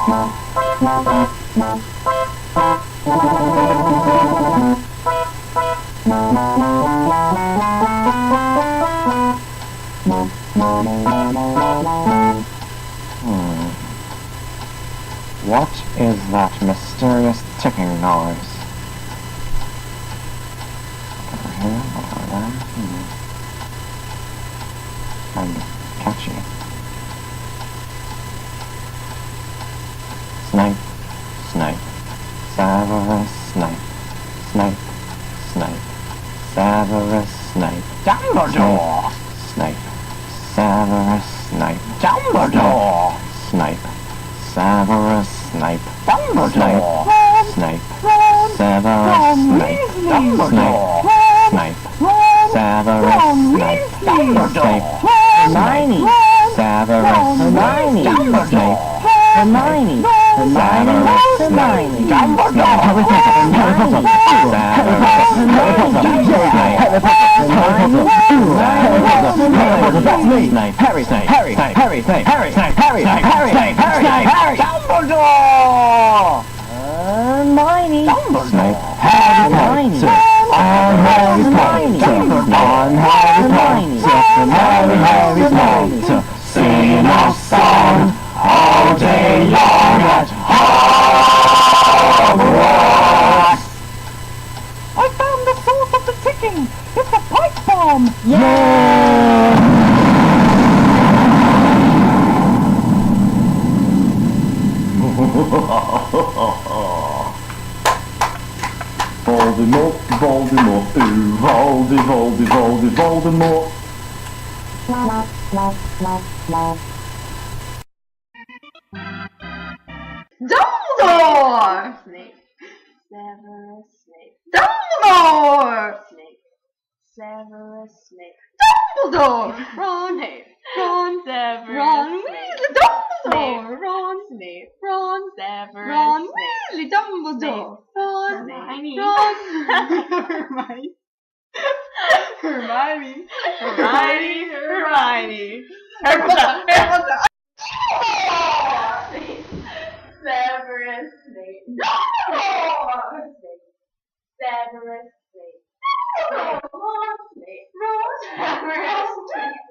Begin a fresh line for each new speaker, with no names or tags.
What is that mysterious ticking noise? Over here, over there, kind of catchy. Snape, Snape, Severus Snape, Snape, Snape, Severus Snape,
Dumbledore!
Snape, Severus Snape,
Dumbledore!
Snape, Severus Snape,
Dumbledore!
Snape,
Ron!
Severus Snape,
Dumbledore!
Snape,
Ron!
Severus Snape,
Dumbledore!
Hermione!
Severus
Hermione!
Snape,
Hermione! Hermione! Hermione!
Dumbledore!
That's me! Harry! Harry! Harry! Harry! Harry! Harry! Harry!
Dumbledore!
Hermione!
Dumbledore!
Hermione!
Harry Potter, sing a song all day long at Hogwarts.
I found the source of the ticking! It's a pipe bomb!
Voldemort, Voldemort, ooh, Voldemort.
Dumbledore! Snape. Severus Snape. Dumbledore! Snape. Severus Snape. Dumbledore! Ron. Snape. Ron. Severus. Ron Weasley. Dumbledore. Ron. Snape. Ron. Severus. Ron Weasley. Dumbledore. Ron. Hermione. Ron. Hermione. Hermione. Hermione. Hermione. Harry Potter. Harry Potter. Severus Snape. Dumbledore! Snape. Severus Snape. Ron Snape. Ron Severus Snape.